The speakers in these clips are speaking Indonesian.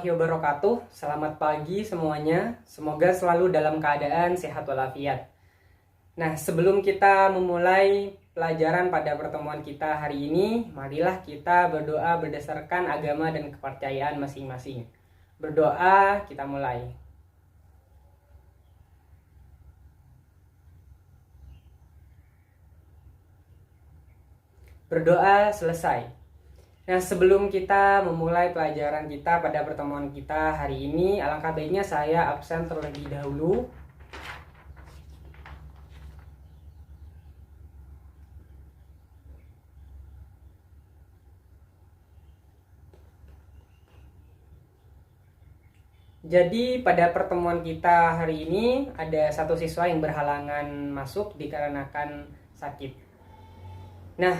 warahmatullahi wabarakatuh. Selamat pagi semuanya. Semoga selalu dalam keadaan sehat walafiat. Nah, sebelum kita memulai pelajaran pada pertemuan kita hari ini, marilah kita berdoa berdasarkan agama dan kepercayaan masing-masing. Berdoa, kita mulai. Berdoa selesai. Nah, sebelum kita memulai pelajaran kita pada pertemuan kita hari ini, alangkah baiknya saya absen terlebih dahulu. Jadi pada pertemuan kita hari ini ada satu siswa yang berhalangan masuk dikarenakan sakit. Nah,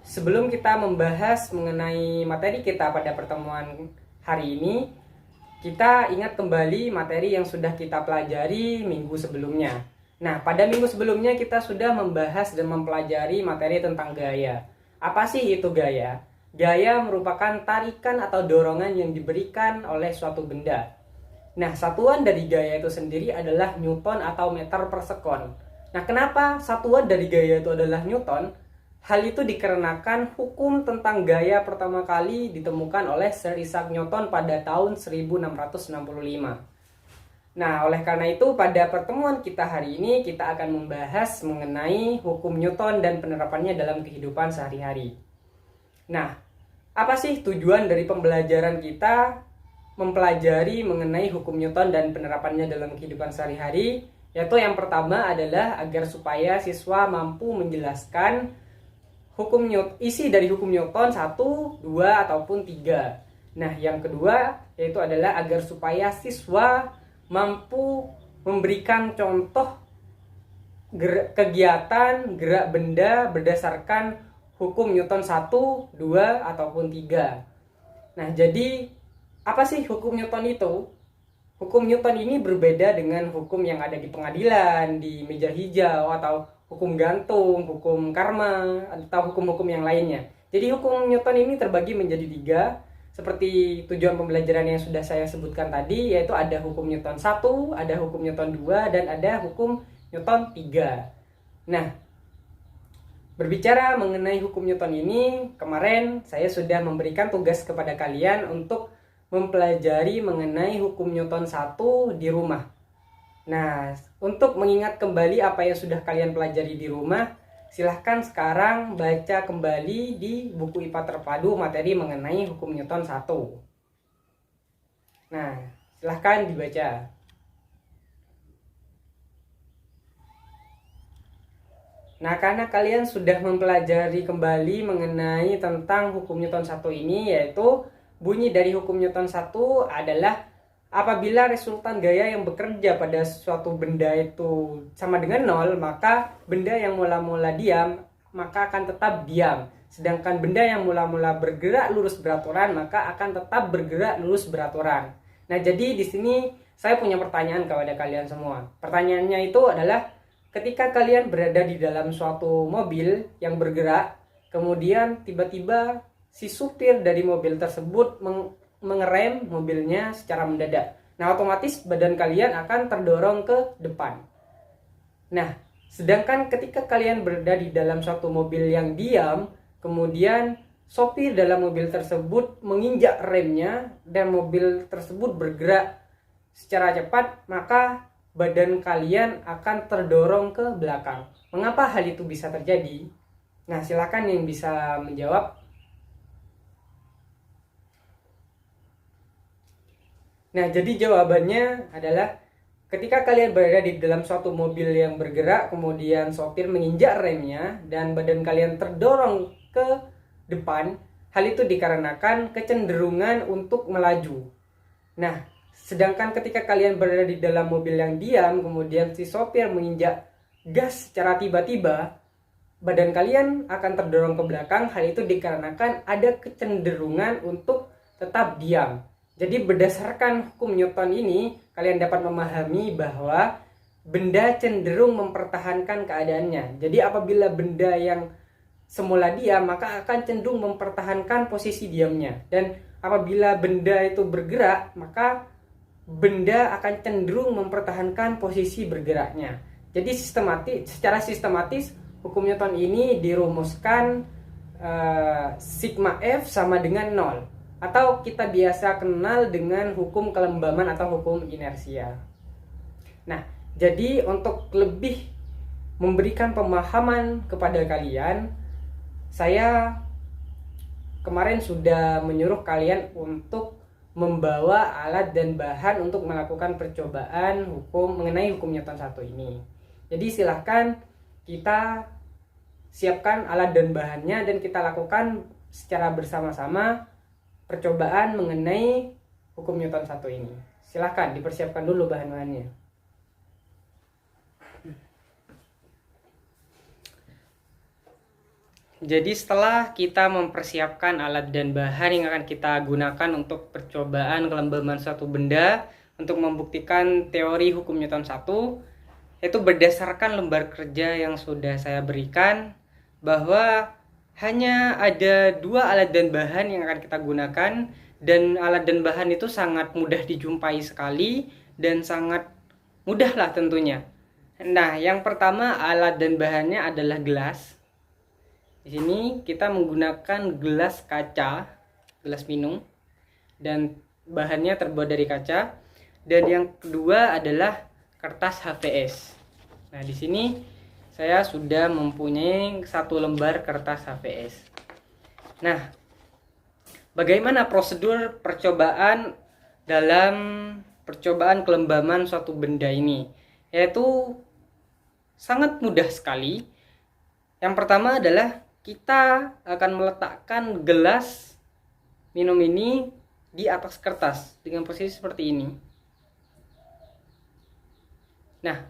sebelum kita membahas mengenai materi kita pada pertemuan hari ini, kita ingat kembali materi yang sudah kita pelajari minggu sebelumnya. Nah, pada minggu sebelumnya kita sudah membahas dan mempelajari materi tentang gaya. Apa sih itu gaya? Gaya merupakan tarikan atau dorongan yang diberikan oleh suatu benda. Nah, satuan dari gaya itu sendiri adalah Newton atau meter per sekon. Nah, kenapa satuan dari gaya itu adalah Newton? Hal itu dikarenakan hukum tentang gaya pertama kali ditemukan oleh Sir Isaac Newton pada tahun 1665. Nah, oleh karena itu pada pertemuan kita hari ini kita akan membahas mengenai hukum Newton dan penerapannya dalam kehidupan sehari-hari. Nah, apa sih tujuan dari pembelajaran kita mempelajari mengenai hukum Newton dan penerapannya dalam kehidupan sehari-hari? Yaitu yang pertama adalah agar supaya siswa mampu menjelaskan isi dari hukum Newton 1, 2, ataupun 3. Nah, yang kedua yaitu adalah agar supaya siswa mampu memberikan contoh kegiatan gerak benda berdasarkan hukum Newton 1, 2, ataupun 3. Nah, jadi apa sih hukum Newton itu? Hukum Newton ini berbeda dengan hukum yang ada di pengadilan, di meja hijau, atau hukum gantung, hukum karma, atau hukum-hukum yang lainnya. Jadi hukum Newton ini terbagi menjadi 3, seperti tujuan pembelajaran yang sudah saya sebutkan tadi, yaitu ada hukum Newton 1, ada hukum Newton 2, dan ada hukum Newton 3. Nah, berbicara mengenai hukum Newton ini, kemarin saya sudah memberikan tugas kepada kalian untuk mempelajari mengenai hukum Newton 1 di rumah. Nah, untuk mengingat kembali apa yang sudah kalian pelajari di rumah, silahkan sekarang baca kembali di buku IPA Terpadu materi mengenai hukum Newton 1. Nah, silahkan dibaca. Nah, karena kalian sudah mempelajari kembali mengenai tentang hukum Newton 1 ini, yaitu bunyi dari hukum Newton 1 adalah apabila resultan gaya yang bekerja pada suatu benda itu sama dengan 0, maka benda yang mula-mula diam maka akan tetap diam. Sedangkan benda yang mula-mula bergerak lurus beraturan maka akan tetap bergerak lurus beraturan. Nah, jadi di sini saya punya pertanyaan kepada kalian semua. Pertanyaannya itu adalah ketika kalian berada di dalam suatu mobil yang bergerak, kemudian tiba-tiba si supir dari mobil tersebut mengerem mobilnya secara mendadak. Nah, otomatis badan kalian akan terdorong ke depan. Nah, sedangkan ketika kalian berada di dalam suatu mobil yang diam, kemudian sopir dalam mobil tersebut menginjak remnya dan mobil tersebut bergerak secara cepat, maka badan kalian akan terdorong ke belakang. Mengapa hal itu bisa terjadi? Nah, silakan yang bisa menjawab. Nah, jadi jawabannya adalah ketika kalian berada di dalam suatu mobil yang bergerak, kemudian sopir menginjak remnya dan badan kalian terdorong ke depan, hal itu dikarenakan kecenderungan untuk melaju. Nah, sedangkan ketika kalian berada di dalam mobil yang diam, kemudian si sopir menginjak gas secara tiba-tiba, badan kalian akan terdorong ke belakang. Hal itu dikarenakan ada kecenderungan untuk tetap diam. Jadi berdasarkan hukum Newton ini, kalian dapat memahami bahwa benda cenderung mempertahankan keadaannya. Jadi apabila benda yang semula diam, maka akan cenderung mempertahankan posisi diamnya. Dan apabila benda itu bergerak, maka benda akan cenderung mempertahankan posisi bergeraknya. Jadi secara sistematis hukum Newton ini dirumuskan sigma F sama dengan 0, atau kita biasa kenal dengan hukum kelembaman atau hukum inersia. Nah, jadi untuk lebih memberikan pemahaman kepada kalian, saya kemarin sudah menyuruh kalian untuk membawa alat dan bahan untuk melakukan percobaan mengenai hukum Newton 1 ini. Jadi silahkan kita siapkan alat dan bahannya dan kita lakukan secara bersama-sama percobaan mengenai hukum Newton 1 ini. Silahkan dipersiapkan dulu bahan-bahannya. Jadi setelah kita mempersiapkan alat dan bahan yang akan kita gunakan untuk percobaan kelembaban suatu benda untuk membuktikan teori hukum Newton 1, yaitu berdasarkan lembar kerja yang sudah saya berikan, bahwa hanya ada 2 alat dan bahan yang akan kita gunakan, dan alat dan bahan itu sangat mudah dijumpai sekali dan sangat mudah lah tentunya. Nah, yang pertama alat dan bahannya adalah gelas. Di sini kita menggunakan gelas kaca, gelas minum, dan bahannya terbuat dari kaca. Dan yang kedua adalah kertas HVS. Nah, di sini saya sudah mempunyai 1 lembar kertas HVS. Nah, bagaimana prosedur percobaan dalam percobaan kelembaban suatu benda ini? Yaitu sangat mudah sekali. Yang pertama adalah kita akan meletakkan gelas minum ini di atas kertas dengan posisi seperti ini. Nah,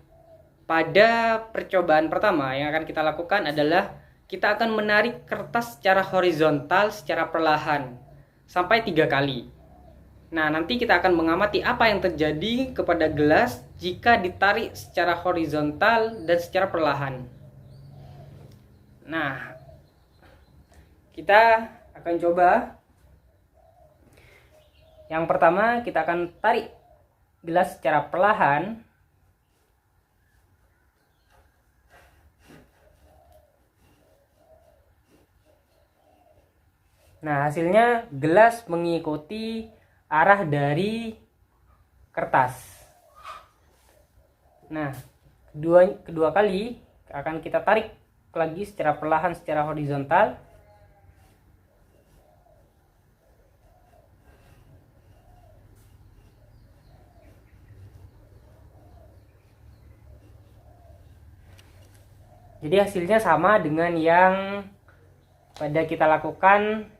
pada percobaan pertama yang akan kita lakukan adalah kita akan menarik kertas secara horizontal secara perlahan sampai 3 kali. Nah, nanti kita akan mengamati apa yang terjadi kepada gelas jika ditarik secara horizontal dan secara perlahan. Nah, kita akan coba. Yang pertama, kita akan tarik gelas secara perlahan. Nah, hasilnya gelas mengikuti arah dari kertas. Nah, kedua kali akan kita tarik lagi secara perlahan secara horizontal. Jadi hasilnya sama dengan yang pada kita lakukan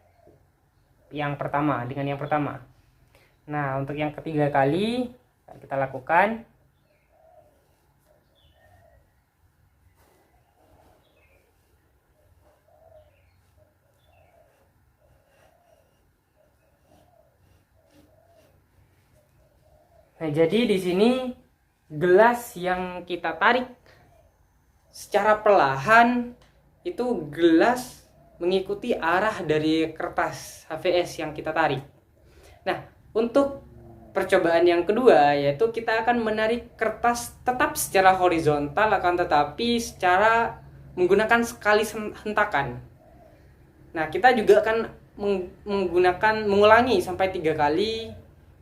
yang pertama, dengan yang pertama. Nah, untuk yang ketiga kali kita lakukan. Nah, jadi di sini gelas yang kita tarik secara perlahan itu gelas mengikuti arah dari kertas HVS yang kita tarik. Nah, untuk percobaan yang kedua yaitu kita akan menarik kertas tetap secara horizontal, akan tetapi secara menggunakan sekali hentakan. Nah, kita juga akan mengulangi sampai 3 kali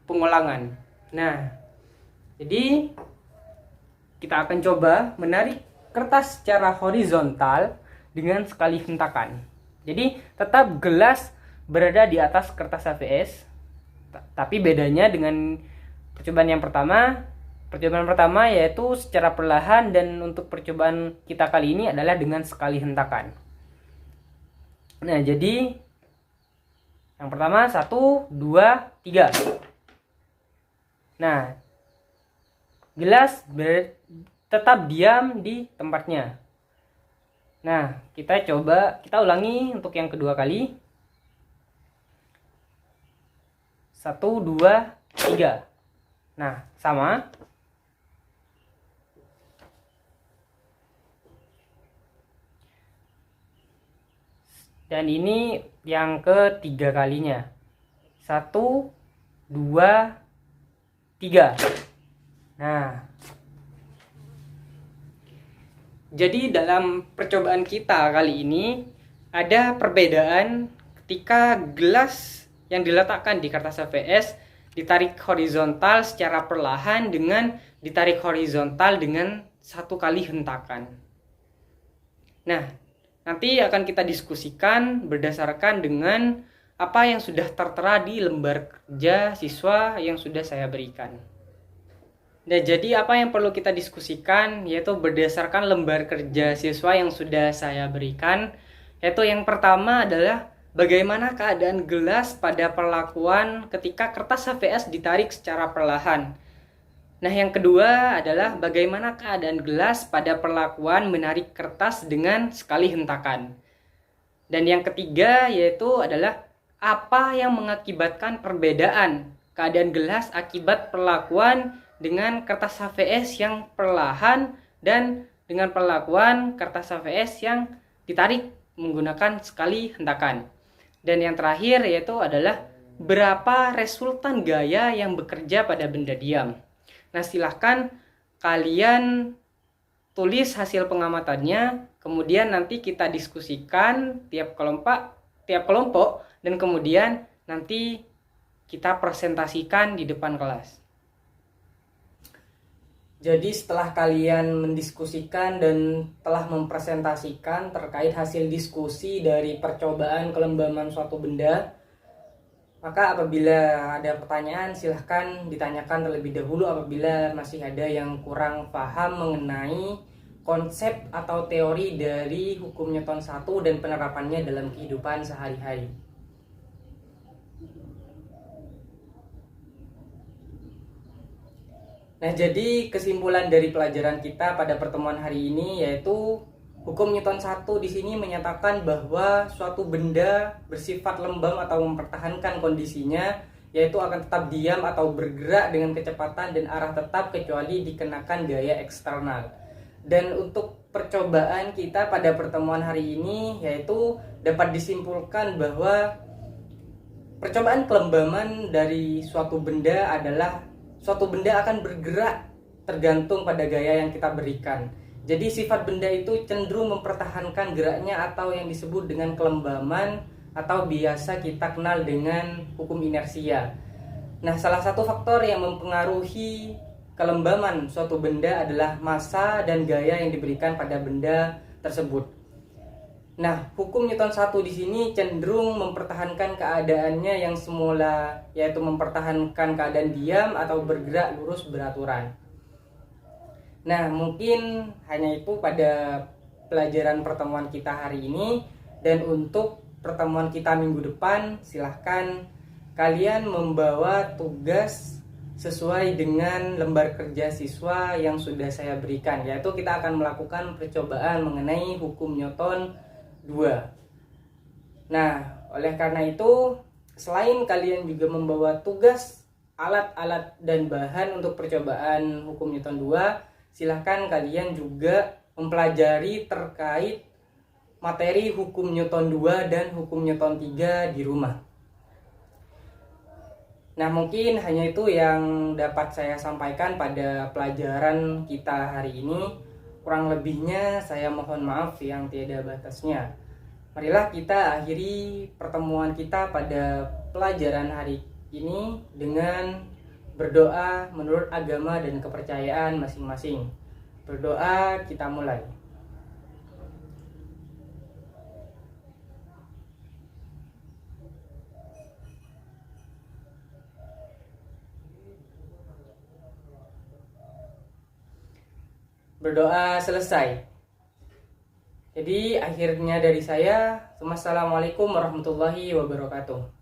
pengulangan. Nah, jadi kita akan coba menarik kertas secara horizontal dengan sekali hentakan. Jadi tetap gelas berada di atas kertas HVS, tapi bedanya dengan percobaan yang pertama. Percobaan pertama yaitu secara perlahan, dan untuk percobaan kita kali ini adalah dengan sekali hentakan. Nah, jadi yang pertama 1, 2, 3. Nah, gelas tetap diam di tempatnya. Nah, kita ulangi untuk yang kedua kali. 1, 2, 3. Nah, sama. Dan ini yang ketiga kalinya. 1, 2, 3. Nah, jadi dalam percobaan kita kali ini ada perbedaan ketika gelas yang diletakkan di kertas HVS ditarik horizontal secara perlahan dengan ditarik horizontal dengan 1 kali hentakan. Nah, nanti akan kita diskusikan berdasarkan dengan apa yang sudah tertera di lembar kerja siswa yang sudah saya berikan. Nah, jadi apa yang perlu kita diskusikan yaitu berdasarkan lembar kerja siswa yang sudah saya berikan, yaitu yang pertama adalah bagaimana keadaan gelas pada perlakuan ketika kertas HVS ditarik secara perlahan. Nah, yang kedua adalah bagaimana keadaan gelas pada perlakuan menarik kertas dengan sekali hentakan. Dan yang ketiga yaitu adalah apa yang mengakibatkan perbedaan keadaan gelas akibat perlakuan dengan kertas HVS yang perlahan dan dengan perlakuan kertas HVS yang ditarik menggunakan sekali hentakan. Dan yang terakhir yaitu adalah berapa resultan gaya yang bekerja pada benda diam. Nah, silahkan kalian tulis hasil pengamatannya, kemudian nanti kita diskusikan tiap kelompok dan kemudian nanti kita presentasikan di depan kelas. Jadi setelah kalian mendiskusikan dan telah mempresentasikan terkait hasil diskusi dari percobaan kelembaman suatu benda, maka apabila ada pertanyaan silahkan ditanyakan terlebih dahulu apabila masih ada yang kurang paham mengenai konsep atau teori dari hukum Newton 1 dan penerapannya dalam kehidupan sehari-hari. Nah, jadi kesimpulan dari pelajaran kita pada pertemuan hari ini yaitu hukum Newton 1 di sini menyatakan bahwa suatu benda bersifat lembam atau mempertahankan kondisinya yaitu akan tetap diam atau bergerak dengan kecepatan dan arah tetap kecuali dikenakan gaya eksternal. Dan untuk percobaan kita pada pertemuan hari ini yaitu dapat disimpulkan bahwa percobaan kelembaman dari suatu benda adalah suatu benda akan bergerak tergantung pada gaya yang kita berikan. Jadi sifat benda itu cenderung mempertahankan geraknya atau yang disebut dengan kelembaman atau biasa kita kenal dengan hukum inersia. Nah, salah satu faktor yang mempengaruhi kelembaman suatu benda adalah massa dan gaya yang diberikan pada benda tersebut. Nah, hukum Newton 1 di sini cenderung mempertahankan keadaannya yang semula, yaitu mempertahankan keadaan diam atau bergerak lurus beraturan. Nah, mungkin hanya itu pada pelajaran pertemuan kita hari ini. Dan untuk pertemuan kita minggu depan, silahkan kalian membawa tugas sesuai dengan lembar kerja siswa yang sudah saya berikan, yaitu kita akan melakukan percobaan mengenai hukum Newton 2. Nah, oleh karena itu, selain kalian juga membawa tugas alat-alat dan bahan untuk percobaan hukum Newton 2, silahkan kalian juga mempelajari terkait materi hukum Newton 2 dan hukum Newton 3 di rumah. Nah, mungkin hanya itu yang dapat saya sampaikan pada pelajaran kita hari ini. Kurang lebihnya saya mohon maaf yang tiada batasnya. Marilah kita akhiri pertemuan kita pada pelajaran hari ini dengan berdoa menurut agama dan kepercayaan masing-masing. Berdoa, kita mulai. Berdoa selesai. Jadi akhirnya dari saya, Assalamualaikum warahmatullahi wabarakatuh.